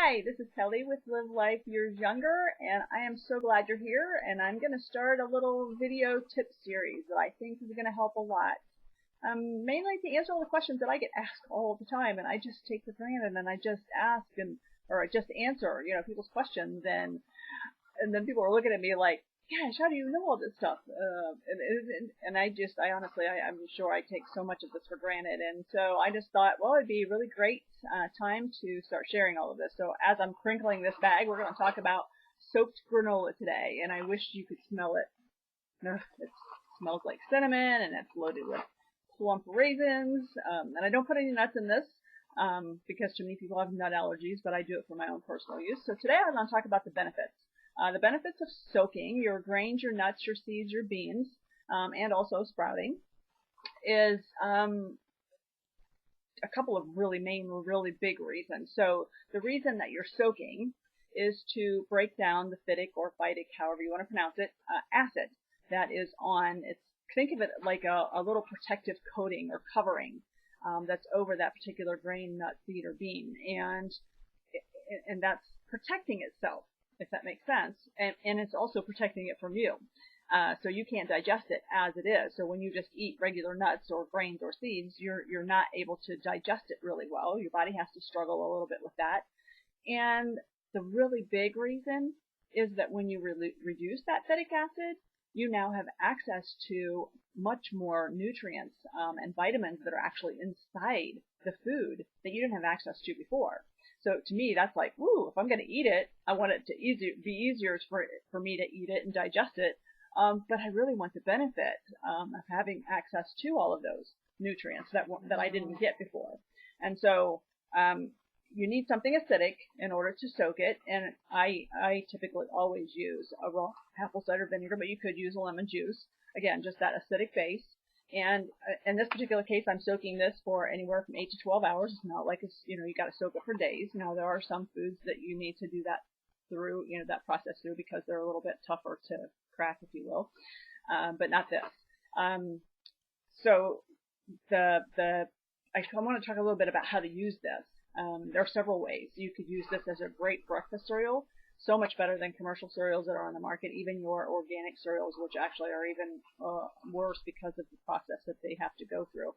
Hi, this is Kelly with Live Life Years Younger, and I am so glad you're here. And I'm going to start a little video tip series that I think is going to help a lot. Mainly to answer all the questions that I get asked all the time, and I just take for granted, and I just ask or I just answer, people's questions, and then people are looking at me like, gosh, how do you know all this stuff? I'm sure I take so much of this for granted. And so I just thought, well, it'd be a really great time to start sharing all of this. So as I'm crinkling this bag, we're going to talk about soaked granola today. And I wish you could smell it. It smells like cinnamon, and it's loaded with plump raisins. And I don't put any nuts in this because too many people have nut allergies, but I do it for my own personal use. So today I'm going to talk about the benefits. The benefits of soaking your grains, your nuts, your seeds, your beans, and also sprouting is a couple of really big reasons. So the reason that you're soaking is to break down the phytic or phytic, however you want to pronounce it, acid that is on. Think of it like a little protective coating or covering that's over that particular grain, nut, seed, or bean, and that's protecting itself, if that makes sense, and it's also protecting it from you. So you can't digest it as it is. So when you just eat regular nuts or grains or seeds, you're not able to digest it really well. Your body has to struggle a little bit with that. And the really big reason is that when you reduce that phytic acid, you now have access to much more nutrients and vitamins that are actually inside the food that you didn't have access to before. So to me, that's like, woo, if I'm going to eat it, I want it to be easier for me to eat it and digest it. But I really want the benefit of having access to all of those nutrients that I didn't get before. And so you need something acidic in order to soak it. And I typically always use a raw apple cider vinegar, but you could use a lemon juice. Again, just that acidic base. And in this particular case, I'm soaking this for anywhere from 8 to 12 hours. It's not like you got to soak it for days. Now, there are some foods that you need to do that through, that process through, because they're a little bit tougher to crack, if you will, but not this. So I want to talk a little bit about how to use this. There are several ways. You could use this as a great breakfast cereal. So much better than commercial cereals that are on the market, even your organic cereals, which actually are even worse because of the process that they have to go through.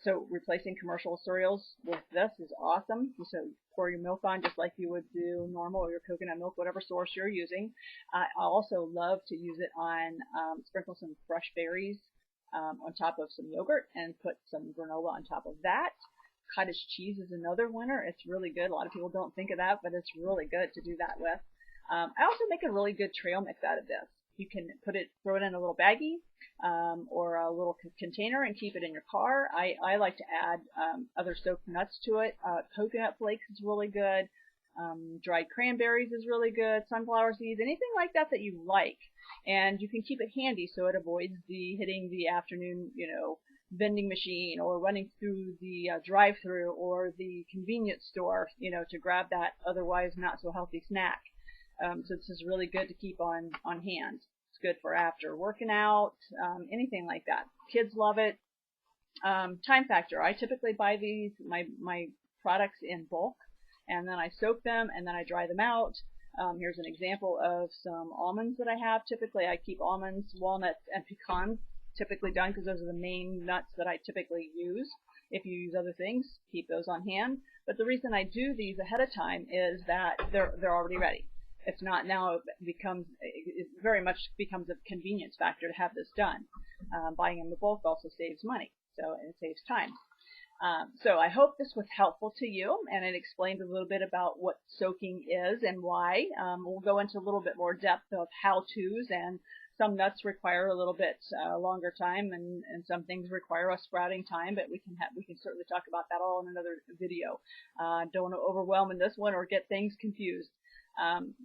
So replacing commercial cereals with this is awesome. So pour your milk on just like you would do normal, or your coconut milk, whatever source you're using. I also love to use it on, sprinkle some fresh berries on top of some yogurt and put some granola on top of that. Cottage cheese is another winner. It's really good. A lot of people don't think of that, but it's really good to do that with. I also make a really good trail mix out of this. You can throw it in a little baggie or a little container and keep it in your car. I like to add other soaked nuts to it. Coconut flakes is really good. Dried cranberries is really good. Sunflower seeds, anything like that that you like. And you can keep it handy so it avoids hitting the afternoon, vending machine, or running through the drive-through or the convenience store, to grab that otherwise not so healthy snack. So this is really good to keep on hand. It's good for after working out, anything like that. Kids love it. Time factor. I typically buy my products in bulk, and then I soak them, and then I dry them out. Here's an example of some almonds that I have. Typically, I keep almonds, walnuts, and pecans typically done because those are the main nuts that I typically use. If you use other things, keep those on hand. But the reason I do these ahead of time is that they're already ready. It's not now. It very much becomes a convenience factor to have this done. Buying in the bulk also saves money, so it saves time. So I hope this was helpful to you, and it explained a little bit about what soaking is and why. We'll go into a little bit more depth of how-tos, and some nuts require a little bit longer time, and some things require a sprouting time, but we can certainly talk about that all in another video. Don't want to overwhelm in this one or get things confused.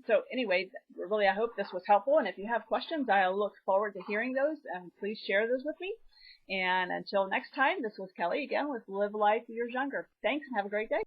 So anyway, really I hope this was helpful, and if you have questions, I'll look forward to hearing those, and please share those with me. And until next time, this was Kelly again with Live Life Years Younger. Thanks, and have a great day.